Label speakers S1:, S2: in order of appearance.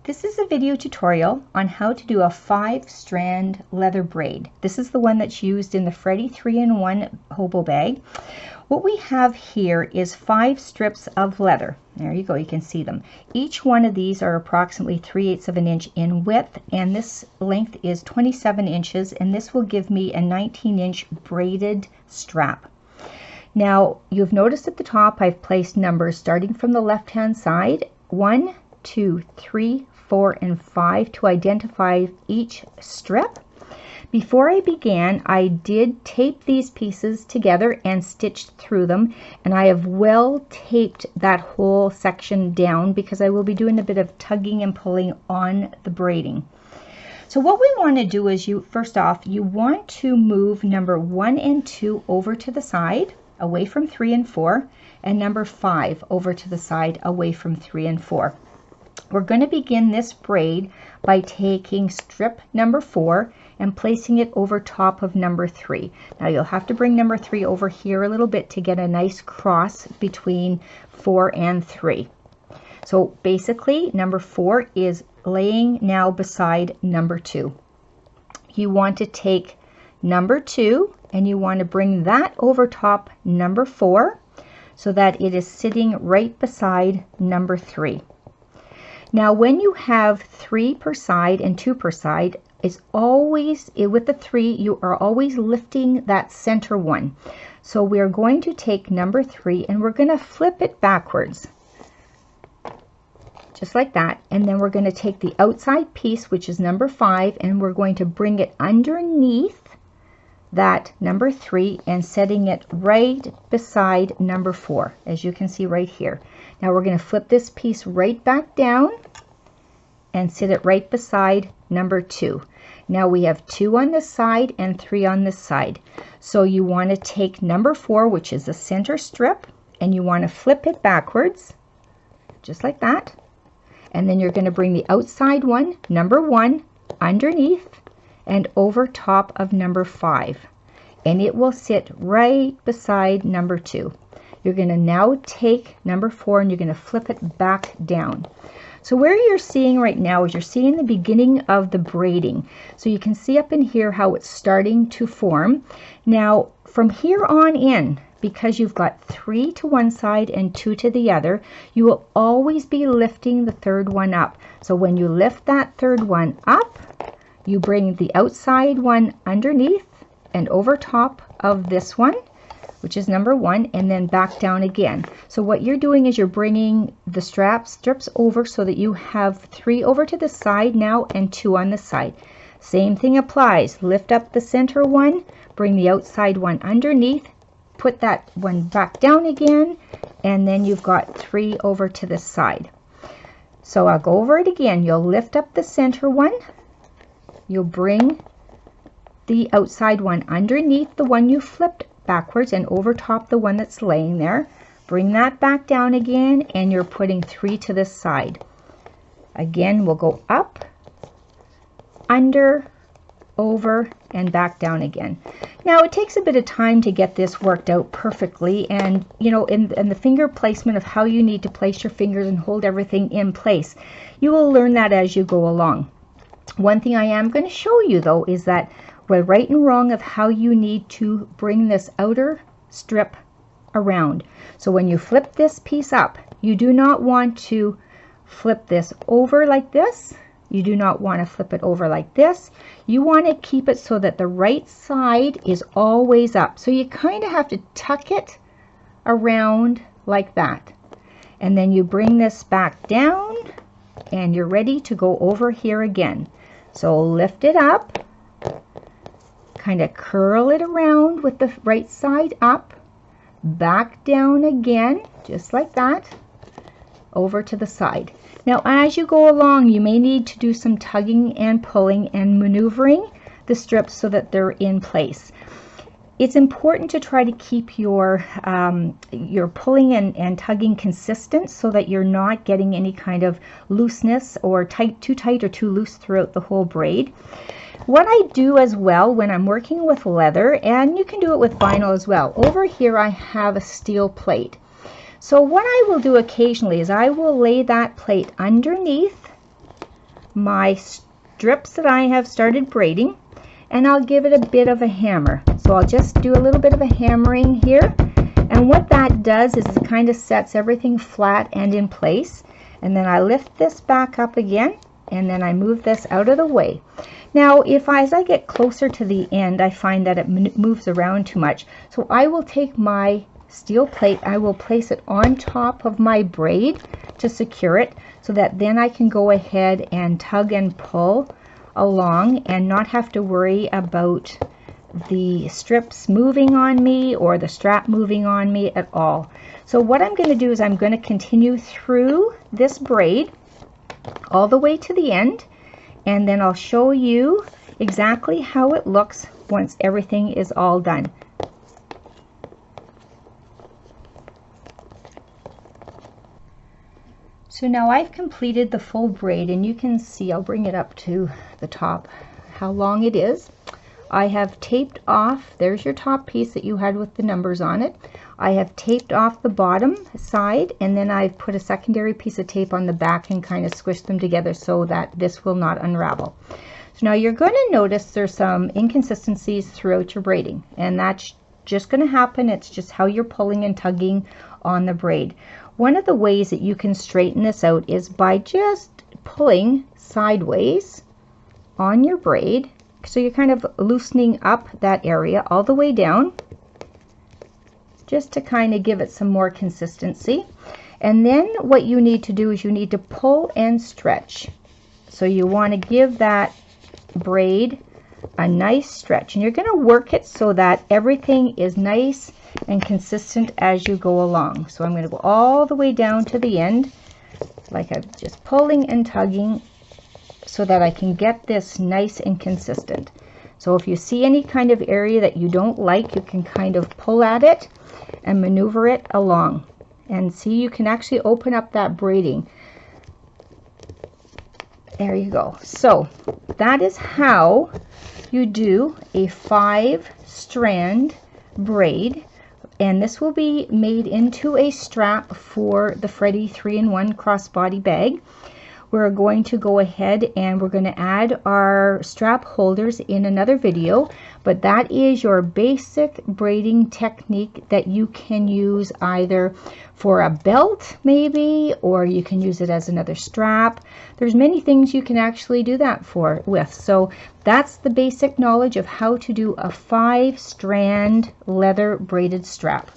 S1: This is a video tutorial on how to do a 5-strand leather braid. This is the one that's used in the Freddy 3-in-1 hobo bag. What we have here is 5 strips of leather. There you go, you can see them. Each one of these are approximately 3/8 of an inch in width, and this length is 27 inches, and this will give me a 19-inch braided strap. Now, you've noticed at the top I've placed numbers starting from the left-hand side, 1, 2, 3, 4, and 5 to identify each strip. Before I began, I did tape these pieces together and stitched through them, and I have well taped that whole section down because I will be doing a bit of tugging and pulling on the braiding. So what we want to do is, first off, you want to move number 1 and 2 over to the side, away from 3 and 4, and number 5 over to the side, away from 3 and 4. We're going to begin this braid by taking strip number 4 and placing it over top of number 3. Now you'll have to bring number 3 over here a little bit to get a nice cross between 4 and 3. So basically number 4 is laying now beside number 2. You want to take number 2 and you want to bring that over top number 4 so that it is sitting right beside number 3. Now when you have 3 per side and 2 per side, it's always, with the 3, you are always lifting that center one. So we're going to take number 3 and we're going to flip it backwards, just like that. And then we're going to take the outside piece, which is number 5, and we're going to bring it underneath that number 3 and setting it right beside number 4, as you can see right here. Now we're going to flip this piece right back down and sit it right beside number 2. Now we have 2 on this side and 3 on this side. So you want to take number 4, which is the center strip, and you want to flip it backwards, just like that. And then you're going to bring the outside one, number 1, underneath and over top of number 5. And it will sit right beside number 2. You're going to now take number 4 and you're going to flip it back down. So where you're seeing right now is you're seeing the beginning of the braiding. So you can see up in here how it's starting to form. Now from here on in, because you've got 3 to one side and 2 to the other, you will always be lifting the third one up. So when you lift that third one up, you bring the outside one underneath and over top of this one, which is number 1, and then back down again. So what you're doing is you're bringing the strips over so that you have 3 over to the side now and 2 on the side. Same thing applies. Lift up the center one, bring the outside one underneath, put that one back down again, and then you've got 3 over to the side. So I'll go over it again. You'll lift up the center one, you'll bring the outside one underneath the one you flipped backwards and over top the one that's laying there. Bring that back down again, and you're putting 3 to this side. Again, we'll go up, under, over, and back down again. Now it takes a bit of time to get this worked out perfectly, and you know, in the finger placement of how you need to place your fingers and hold everything in place, you will learn that as you go along. One thing I am going to show you though is that we're right and wrong of how you need to bring this outer strip around. So when you flip this piece up, you do not want to flip this over like this. You do not want to flip it over like this. You want to keep it so that the right side is always up. So you kind of have to tuck it around like that. And then you bring this back down and you're ready to go over here again. So lift it up, kind of curl it around with the right side up, back down again, just like that, over to the side. Now as you go along, you may need to do some tugging and pulling and maneuvering the strips so that they're in place. It's important to try to keep your pulling and tugging consistent so that you're not getting any kind of looseness or too tight or too loose throughout the whole braid. What I do as well when I'm working with leather, and you can do it with vinyl as well, over here I have a steel plate. So what I will do occasionally is I will lay that plate underneath my strips that I have started braiding, and I'll give it a bit of a hammer. So I'll just do a little bit of a hammering here, and what that does is it kind of sets everything flat and in place. And then I lift this back up again, and then I move this out of the way. Now as I get closer to the end, I find that it moves around too much, so I will take my steel plate, I will place it on top of my braid to secure it, so that then I can go ahead and tug and pull along and not have to worry about the strips moving on me or the strap moving on me at all. So what I'm going to do is I'm going to continue through this braid all the way to the end, and then I'll show you exactly how it looks once everything is all done. So now I've completed the full braid, and you can see, I'll bring it up to the top, how long it is. I have taped off, there's your top piece that you had with the numbers on it. I have taped off the bottom side, and then I've put a secondary piece of tape on the back and kind of squished them together so that this will not unravel. So now you're going to notice there's some inconsistencies throughout your braiding, and that's just going to happen. It's just how you're pulling and tugging on the braid. One of the ways that you can straighten this out is by just pulling sideways on your braid. So you're kind of loosening up that area all the way down, just to kind of give it some more consistency. And then what you need to do is you need to pull and stretch. So you want to give that braid a nice stretch, and you're going to work it so that everything is nice and consistent as you go along. So I'm going to go all the way down to the end, like I'm just pulling and tugging, so that I can get this nice and consistent. So if you see any kind of area that you don't like, you can kind of pull at it and maneuver it along. And see, you can actually open up that braiding. There you go. So that is how you do a 5-strand braid, and this will be made into a strap for the Freddie 3-in-1 crossbody bag. We're going to go ahead and we're going to add our strap holders in another video, but that is your basic braiding technique that you can use either for a belt maybe, or you can use it as another strap. There's many things you can actually do that with. So that's the basic knowledge of how to do a 5-strand leather braided strap.